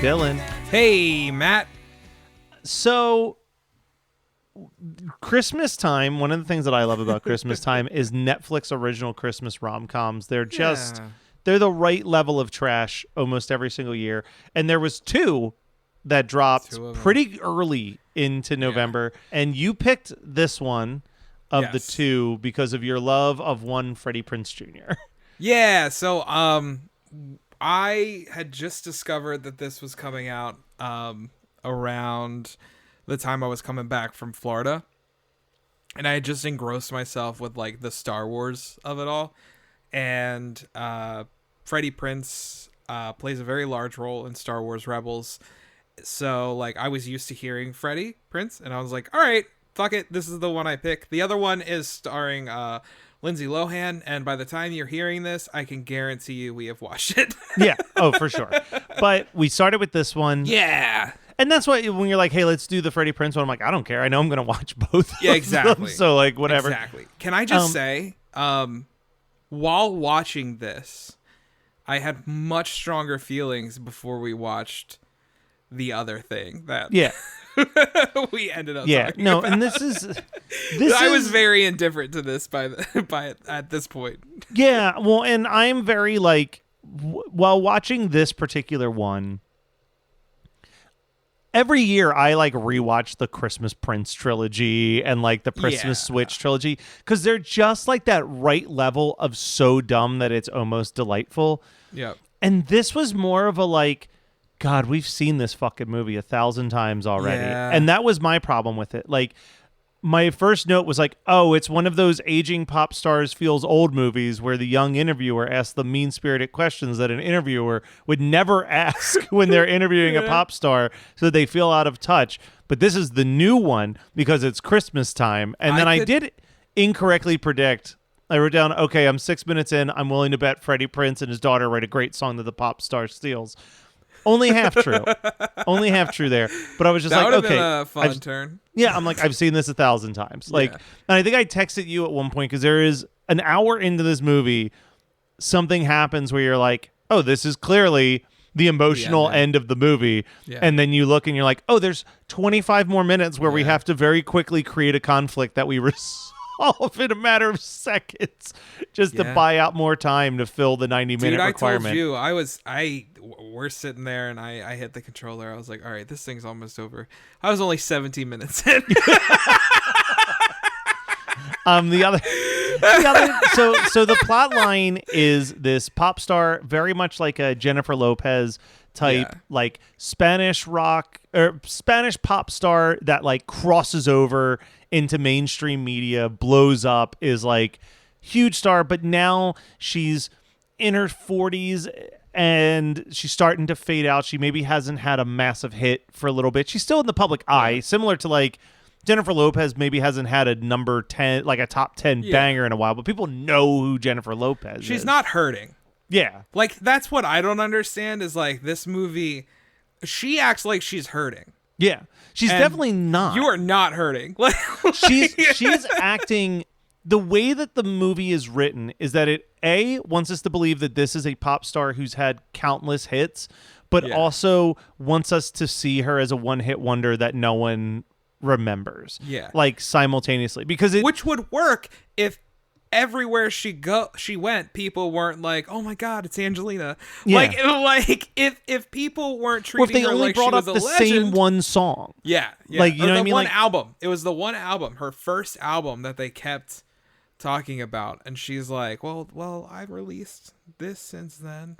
Dylan. Hey, Matt. So, Christmas time, one of the things that I love about Christmas time is Netflix original Christmas rom-coms. They're just, they're the right level of trash almost every single year. And there was two that dropped pretty early into November. And you picked this one of the two because of your love of one Freddie Prinze Jr. Yeah, so I had just discovered that this was coming out around the time I was coming back from Florida. And I had just engrossed myself with like the Star Wars of it all. And Freddie Prinze plays a very large role in Star Wars Rebels. So like I was used to hearing Freddie Prinze and I was like, all right, fuck it. This is the one I pick. The other one is starring Lindsay Lohan. And by the time you're hearing this, I can guarantee you we have watched it. Yeah. Oh, for sure. But we started with this one. Yeah. And that's why when you're like, hey, let's do the Freddie Prinze one, I'm like, I don't care. I know I'm going to watch both. Yeah, exactly. So like, whatever. Exactly. Can I just say, while watching this, I had much stronger feelings before we watched the other thing that we ended up talking about. And this is I was very indifferent to this by at this point. Yeah, well, and I'm very like while watching this particular one, every year I like rewatch the Christmas Prince trilogy and like the Christmas Switch trilogy because they're just like that right level of so dumb that it's almost delightful. Yeah. And this was more of a like, God, we've seen this fucking movie 1,000 times already. Yeah. And that was my problem with it. Like, my first note was like, oh, it's one of those aging pop stars feels old movies where the young interviewer asks the mean-spirited questions that an interviewer would never ask when they're interviewing a pop star, so they feel out of touch. But this is the new one because it's Christmas time. And then I did incorrectly predict. I wrote down, okay, I'm 6 minutes in. I'm willing to bet Freddie Prinze and his daughter write a great song that the pop star steals. Only half true. Only half true there. But I was just that like, okay. Been a fun turn. Yeah, I'm like, I've seen this 1,000 times. Like, and I think I texted you at one point because there is an hour into this movie, something happens where you're like, oh, this is clearly the emotional end of the movie. Yeah. And then you look and you're like, oh, there's 25 more minutes where we have to very quickly create a conflict that we resolve in a matter of seconds just to buy out more time to fill the 90-minute requirement. Dude, I told you, we're sitting there and I hit the controller. I was like, all right, this thing's almost over. I was only 17 minutes in. So the plot line is this pop star, very much like a Jennifer Lopez type, like Spanish rock or Spanish pop star that like crosses over into mainstream media, blows up, is like huge star, but now she's in her 40s and she's starting to fade out. She maybe hasn't had a massive hit for a little bit. She's still in the public eye, similar to like Jennifer Lopez maybe hasn't had a number 10, like a top 10 banger in a while, but people know who Jennifer Lopez is. She's not hurting. Yeah. Like, that's what I don't understand is like this movie, she acts like she's hurting. Yeah. She's definitely not. You are not hurting. She's acting. The way that the movie is written is that it wants us to believe that this is a pop star who's had countless hits, but also wants us to see her as a one-hit wonder that no one remembers. Yeah, like simultaneously, because which would work if everywhere she went, people weren't like, "Oh my God, it's Angelina." Yeah. Like if people weren't treating her like she was a legend. If they only brought up the same one song. Yeah. Like, you know what I mean? One album. It was the one album, her first album that they kept talking about, and she's like, well, I've released this since then.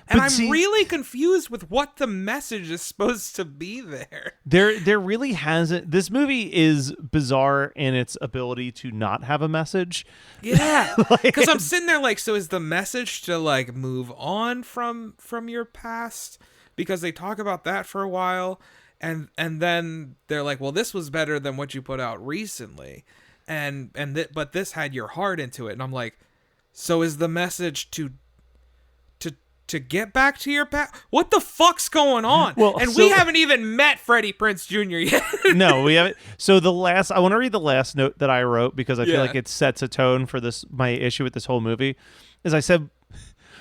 And I'm really confused with what the message is supposed to be there. There really hasn't. This movie is bizarre in its ability to not have a message. Yeah, because I'm sitting there like, so is the message to like move on from your past? Because they talk about that for a while, and then they're like, well, this was better than what you put out recently, but this had your heart into it, and I'm like, so is the message to get back to your past? What the fuck's going on? Well, and we haven't even met Freddie Prinze Jr. yet. No, we haven't. So I want to read the last note that I wrote because I feel like it sets a tone for my issue with this whole movie. Is I said,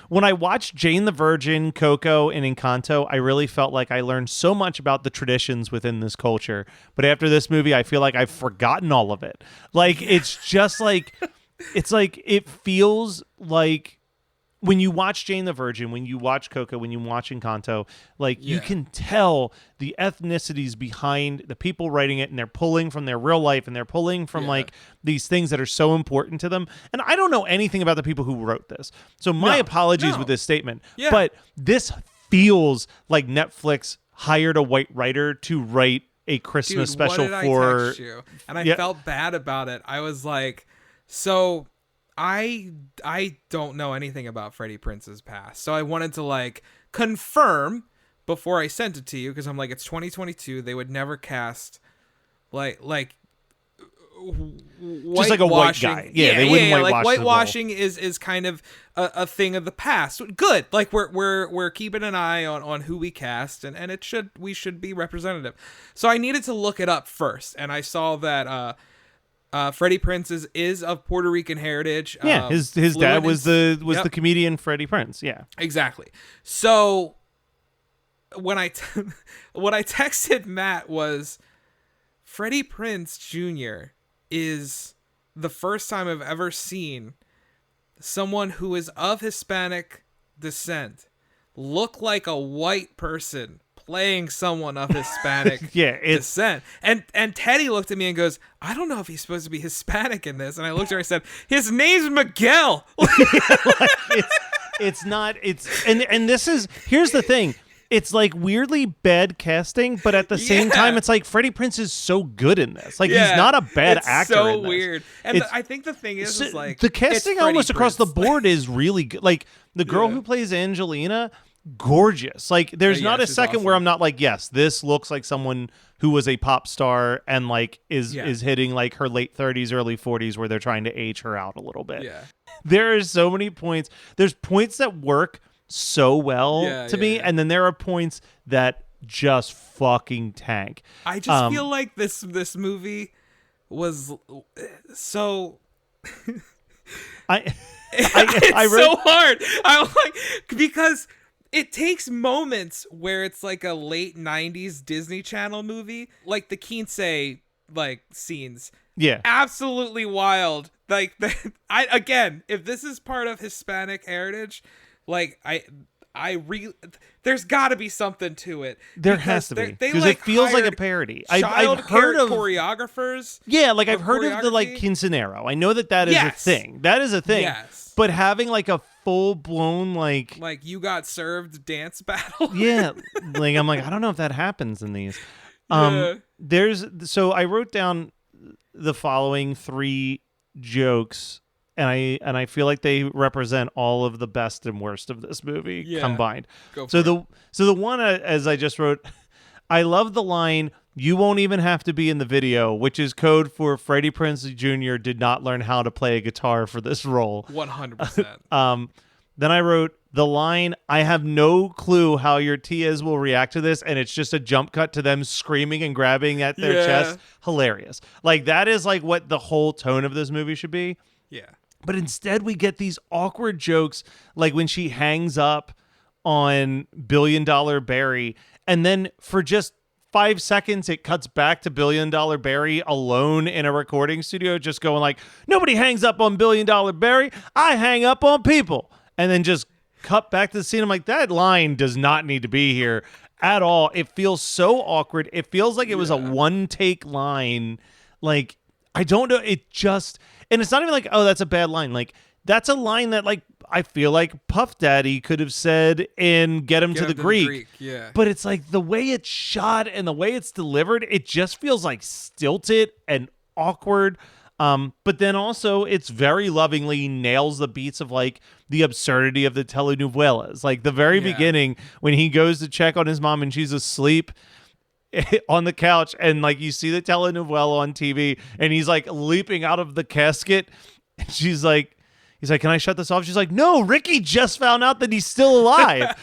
when I watched Jane the Virgin, Coco, and Encanto, I really felt like I learned so much about the traditions within this culture. But after this movie, I feel like I've forgotten all of it. Like, it's just like, it's like, it feels like when you watch Jane the Virgin, when you watch Coco, when you watch Encanto, like you can tell the ethnicities behind the people writing it, and they're pulling from their real life, and they're pulling from like these things that are so important to them. And I don't know anything about the people who wrote this, so my apologies with this statement. But this feels like Netflix hired a white writer to write a Christmas special for. I text you? And I felt bad about it. I was like, so. I don't know anything about Freddie Prinze's past, so I wanted to like confirm before I sent it to you, because I'm like, it's 2022. They would never cast like just like a white guy. They wouldn't whitewash. Like whitewashing is kind of a thing of the past. Good. Like we're keeping an eye on who we cast, and we should be representative. So I needed to look it up first, and I saw that. Freddie Prinze is of Puerto Rican heritage. Yeah, his dad was the comedian Freddie Prinze. Yeah, exactly. So when what I texted Matt was, Freddie Prinze Jr. is the first time I've ever seen someone who is of Hispanic descent look like a white person playing someone of Hispanic descent. And Teddy looked at me and goes, I don't know if he's supposed to be Hispanic in this. And I looked at her and I said, his name's Miguel. It's not. And this is, here's the thing. It's like weirdly bad casting, but at the same time, it's like Freddie Prinze is so good in this. Like he's not a bad actor. So in this. Weird. And I think the thing is like the casting almost across the board is really good. Like the girl who plays Angelina, gorgeous. Like there's not a second where I'm not like, yes, this looks like someone who was a pop star and like is hitting like her late 30s, early 40s, where they're trying to age her out a little bit. Yeah. There are so many points. There's points that work so well to me, and then there are points that just fucking tank. I just feel like this movie was so it's so hard. I'm like, because it takes moments where it's like a late 90s Disney Channel movie, like the Quince like scenes. Yeah. Absolutely wild. Like again, if this is part of Hispanic heritage, like there's got to be something to it. There has to be, because it feels like a parody. I've heard of choreographers. Yeah, like I've heard of the like quinceanero. I know that is a thing. That is a thing. Yes. But having like a full blown like you got served dance battle. Yeah, like I'm like, I don't know if that happens in these. So I wrote down the following 3 jokes, and I feel like they represent all of the best and worst of this movie combined. So the one, as I just wrote, I love the line, "You won't even have to be in the video," which is code for Freddie Prinze Jr. did not learn how to play a guitar for this role. 100%. Then I wrote the line, "I have no clue how your Tias will react to this," and it's just a jump cut to them screaming and grabbing at their chest. Hilarious. Like that is like what the whole tone of this movie should be. Yeah. But instead we get these awkward jokes, like when she hangs up on $1 Billion Barry, and then for just 5 seconds it cuts back to $1 Billion Barry alone in a recording studio, just going like, "Nobody hangs up on $1 Billion Barry. I hang up on people." And then just cut back to the scene. I'm like, that line does not need to be here at all. It feels so awkward. It feels like it was a one-take line. Like, I don't know. It just... And it's not even like, oh, that's a bad line. Like, that's a line that, like, I feel like Puff Daddy could have said in Get Him to the Greek. Yeah. But it's like the way it's shot and the way it's delivered, it just feels like stilted and awkward. But then also it's very lovingly nails the beats of like the absurdity of the telenovelas. Like the very beginning when he goes to check on his mom and she's asleep on the couch, and like you see the telenovela on TV and he's like leaping out of the casket and she's like, he's like, can I shut this off? She's like, no, Ricky just found out that he's still alive.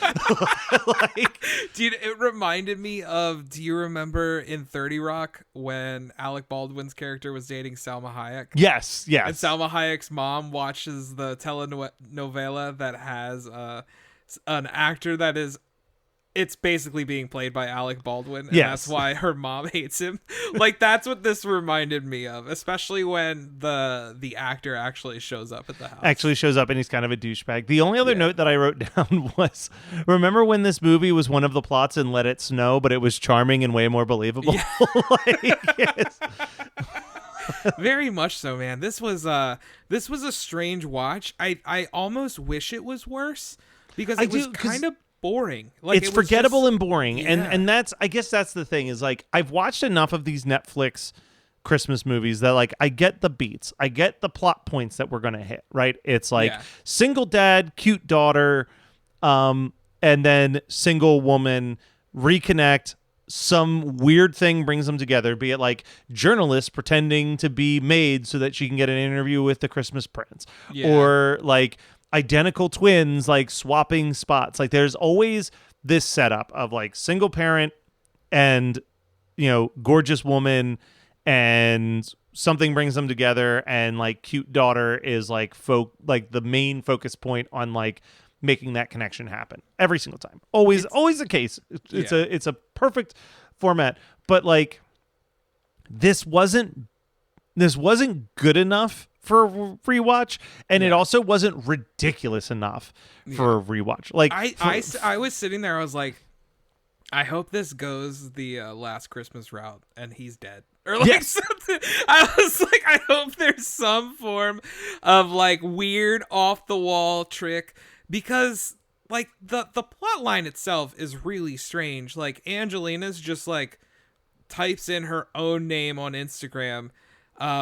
Like, dude, it reminded me of, do you remember in 30 Rock when Alec Baldwin's character was dating Salma Hayek? Yes. And Salma Hayek's mom watches the telenovela that has an actor that is, it's basically being played by Alec Baldwin, and that's why her mom hates him. Like, that's what this reminded me of, especially when the actor actually shows up at the house. Actually shows up, and he's kind of a douchebag. The only other note that I wrote down was, remember when this movie was one of the plots in Let It Snow, but it was charming and way more believable? Yeah. Yes. Very much so, man. This was a strange watch. I almost wish it was worse, because it was kind of boring. Like, it's forgettable and boring. And that's, I guess that's the thing, is like, I've watched enough of these Netflix Christmas movies that, like, I get the beats, I get the plot points that we're gonna hit, right? It's like single dad, cute daughter, and then single woman reconnect, some weird thing brings them together, be it like journalists pretending to be maids so that she can get an interview with the Christmas prince, or like identical twins like swapping spots. Like, there's always this setup of like single parent and, you know, gorgeous woman, and something brings them together, and like cute daughter is like the main focus point on like making that connection happen every single time. Always the case. It's a perfect format, but like this wasn't good enough for a rewatch, and it also wasn't ridiculous enough for a rewatch. Like, I was sitting there, I was like, I hope this goes the Last Christmas route and he's dead, or like something. I was like, I hope there's some form of like weird off the wall trick, because like the plot line itself is really strange. Like, Angelina's just like types in her own name on Instagram,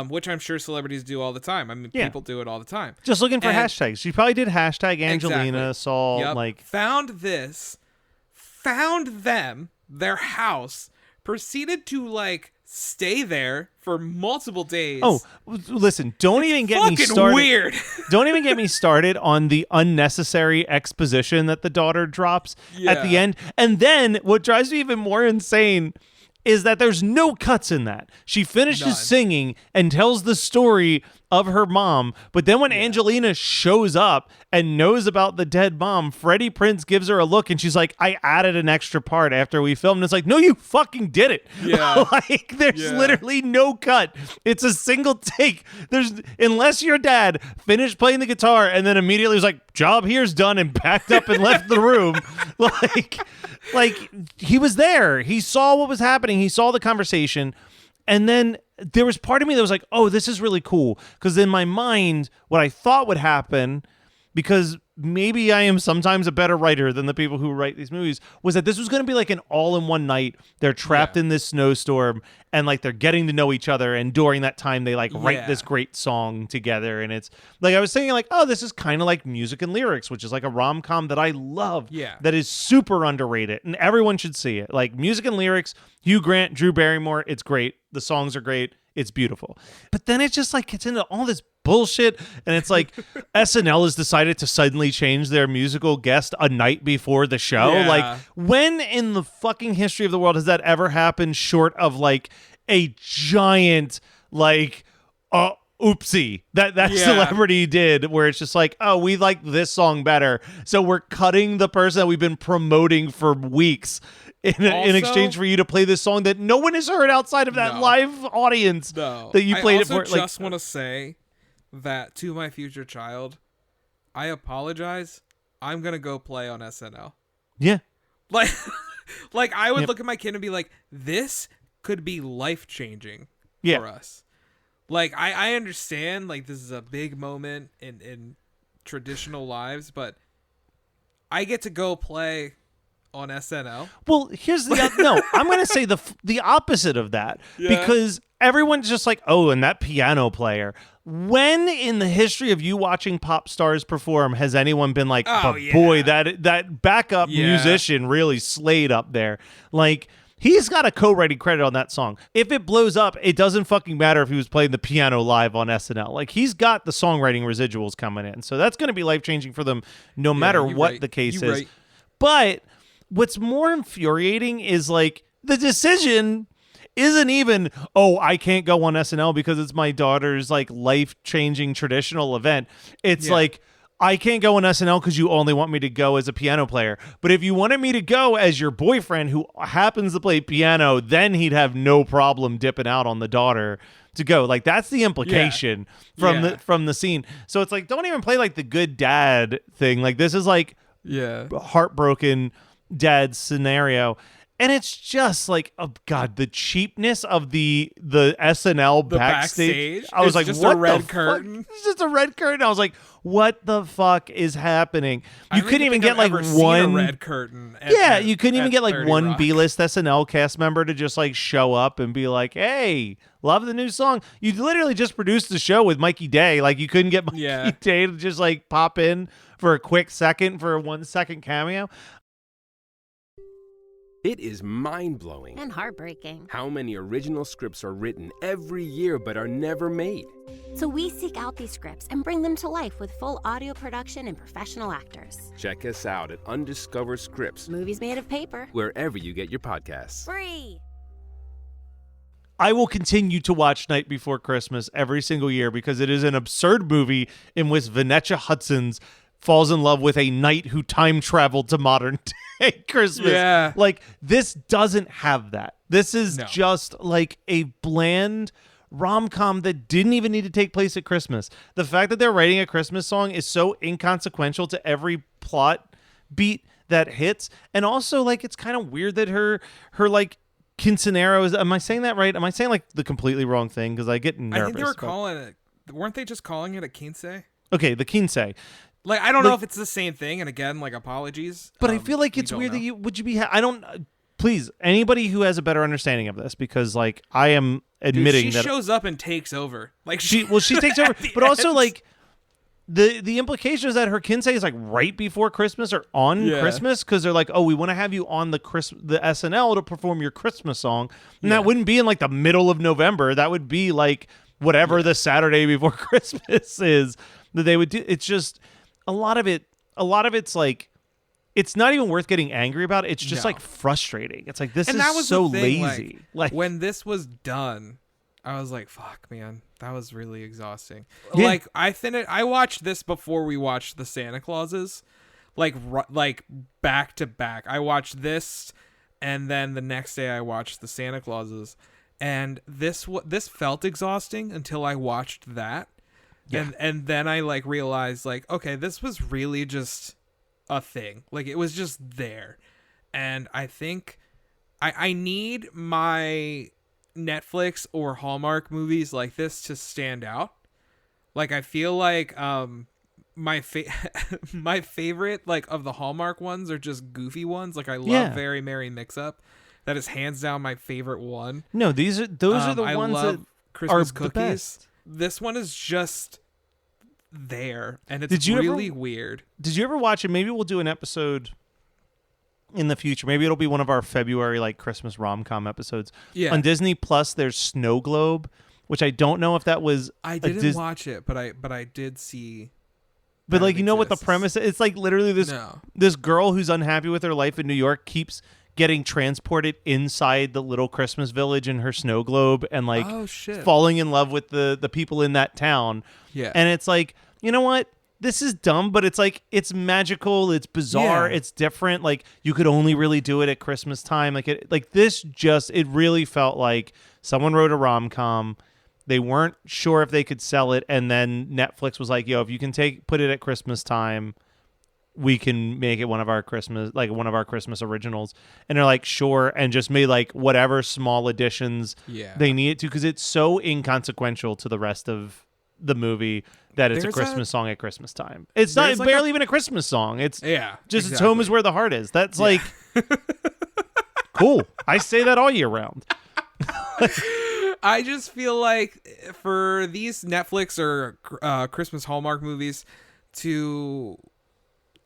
which I'm sure celebrities do all the time. I mean, people do it all the time. Just looking for hashtags. She probably did hashtag Angelina, saw like... Found them, their house, proceeded to like stay there for multiple days. Oh, listen, don't even get me started. Weird. Don't even get me started on the unnecessary exposition that the daughter drops at the end. And then what drives me even more insane is that there's no cuts in that. She finishes singing and tells the story of her mom, but then when Angelina shows up and knows about the dead mom, Freddie Prinze gives her a look, and she's like, I added an extra part after we filmed. And it's like, no, you fucking did it. Yeah. Like, there's literally no cut. It's a single take. Unless your dad finished playing the guitar and then immediately was like, job here's done, and backed up and left the room. Like, he was there. He saw what was happening. He saw the conversation. And then there was part of me that was like, oh, this is really cool. Because in my mind, what I thought would happen, because maybe I am sometimes a better writer than the people who write these movies, was that this was going to be like an all-in-one night. They're trapped in this snowstorm, and like they're getting to know each other, and during that time they like write this great song together. And it's like, I was thinking like, oh, this is kind of like Music and Lyrics, which is like a rom-com that I love, that is super underrated, and everyone should see it. Like, Music and Lyrics, Hugh Grant, Drew Barrymore, it's great. The songs are great. It's beautiful. But then it just like gets into all this bullshit, and it's like SNL has decided to suddenly change their musical guest a night before the show. Like, when in the fucking history of the world has that ever happened, short of like a giant like oopsie that celebrity did, where it's just like, oh, we like this song better, so we're cutting the person that we've been promoting for weeks in exchange for you to play this song that no one has heard outside of that live audience that you played it for. I just want to say that to my future child, I apologize. I'm gonna go play on SNL. Yeah, like I would look at my kid and be like, this could be life changing for us. Like, I understand, like, this is a big moment in traditional lives, but I get to go play on SNL. Well, here's the no. I'm going to say the opposite of that, because everyone's just like, oh, and that piano player. When in the history of you watching pop stars perform has anyone been like, boy, that backup musician really slayed up there? Like, he's got a co-writing credit on that song. If it blows up, it doesn't fucking matter if he was playing the piano live on SNL. Like, he's got the songwriting residuals coming in. So that's going to be life-changing for them no matter what the case is. Right. But what's more infuriating is, like, the decision isn't even, oh, I can't go on SNL because it's my daughter's, like, life-changing traditional event. It's like, I can't go on SNL because you only want me to go as a piano player. But if you wanted me to go as your boyfriend who happens to play piano, then he'd have no problem dipping out on the daughter to go. Like, that's the implication from the scene. So it's like, don't even play like the good dad thing. Like, this is like heartbroken dad scenario. And it's just like, oh God, the cheapness of the SNL backstage. I was like, just what a red the curtain? Fuck? It's just a red curtain. I was like, what the fuck is happening? You couldn't even get I've like one red curtain. You couldn't even get like one B-list SNL cast member to just like show up and be like, hey, love the new song. You literally just produced the show with Mikey Day. Like, you couldn't get Mikey Day to just like pop in for a quick second for a 1 second cameo. It is mind-blowing and heartbreaking how many original scripts are written every year but are never made. So we seek out these scripts and bring them to life with full audio production and professional actors. Check us out at Undiscovered Scripts. Movies made of paper. Wherever you get your podcasts. Free. I will continue to watch Night Before Christmas every single year because it is an absurd movie in which Vanessa Hudgens falls in love with a knight who time traveled to modern day Christmas. Yeah. Like, this doesn't have that. This is just like a bland rom-com that didn't even need to take place at Christmas. The fact that they're writing a Christmas song is so inconsequential to every plot beat that hits. And also, like, it's kind of weird that her like quinceanera is, am I saying that right? Am I saying like the completely wrong thing? Because I get nervous. I think they were calling it, weren't they just calling it a quince? Okay, the quince. Like, I don't know if it's the same thing, and again, like, apologies. But I feel like it's weird that I don't, please, anybody who has a better understanding of this, because, like, I am admitting she that shows up and takes over. Like, she takes over, but also, like, the implication is that her quince is, like, right before Christmas or on Christmas, because they're like, oh, we want to have you on the SNL to perform your Christmas song, and that wouldn't be in, like, the middle of November. That would be, like, whatever the Saturday before Christmas is that they would do. It's just... A lot of it's like, it's not even worth getting angry about. It's just like frustrating. It's like, this is so lazy. Like, when this was done, I was like, fuck, man, that was really exhausting. Yeah. Like, I watched this before we watched the Santa Clauses, like back to back. I watched this, and then the next day I watched the Santa Clauses, and this felt exhausting until I watched that. Yeah. And then I like realized, like, okay, this was really just a thing. Like, it was just there. And I think I need my Netflix or Hallmark movies like this to stand out. Like, I feel like my favorite, like, of the Hallmark ones are just goofy ones. Like, I love Very Merry Mix-Up. That is hands down my favorite one. No, those are the I ones love that Christmas are cookies. the best. This one is just there, and it's really weird. Did you ever watch it? Maybe we'll do an episode in the future. Maybe it'll be one of our February like Christmas rom-com episodes. Yeah. On Disney Plus, there's Snow Globe, which I don't know if that was. I didn't watch it, but I did see. But like, you know what the premise is? It's like literally this girl who's unhappy with her life in New York keeps getting transported inside the little Christmas village in her snow globe and like falling in love with the people in that town. Yeah. And it's like, you know what? This is dumb, but it's like, it's magical. It's bizarre. Yeah. It's different. Like, you could only really do it at Christmas time. Like, it really felt like someone wrote a rom-com. They weren't sure if they could sell it. And then Netflix was like, yo, if you can put it at Christmas time, we can make it one of our Christmas originals. And they're like, sure. And just made like whatever small additions they needed to, because it's so inconsequential to the rest of the movie that it's a Christmas song at Christmas time. It's not barely even a Christmas song. It's just It's Home Is Where the Heart Is. That's like cool. I say that all year round. I just feel like for these Netflix or Christmas Hallmark movies to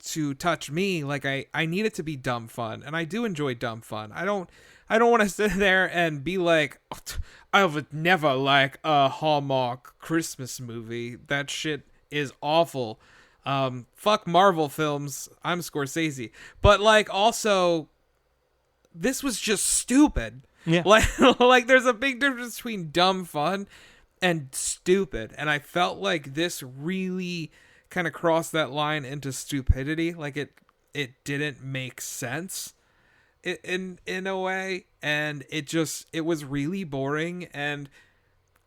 to touch me, like I need it to be dumb fun, and I do enjoy dumb fun. I don't want to sit there and be like, I would never like a Hallmark Christmas movie. That shit is awful. Fuck Marvel films. I'm Scorsese. But like, also, this was just stupid. Yeah. Like there's a big difference between dumb fun and stupid. And I felt like this really kind of crossed that line into stupidity. Like it didn't make sense in a way. And it was really boring. And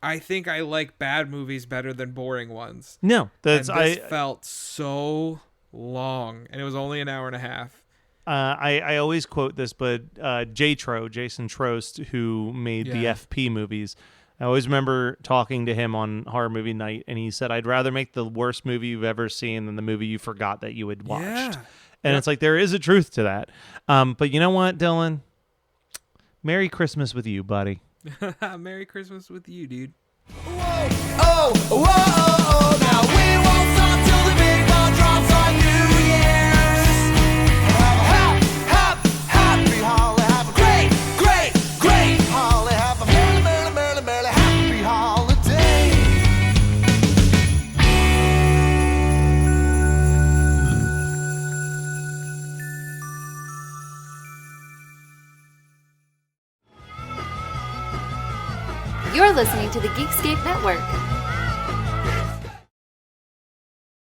I think I like bad movies better than boring ones. No, this felt so long, and it was only an hour and a half. I always quote this, but Jason Trost, who made the FP movies, I always remember talking to him on Horror Movie Night, and he said, I'd rather make the worst movie you've ever seen than the movie you forgot that you had watched. Yeah. And it's like, there is a truth to that. But you know what, Dylan? Merry Christmas with you, buddy. Merry Christmas with you, dude. Whoa, now we won't stop till the big ball drops on New Year's. Happy holly, have a great holly, have a merry happy holiday. You're listening to the Geekscape Network.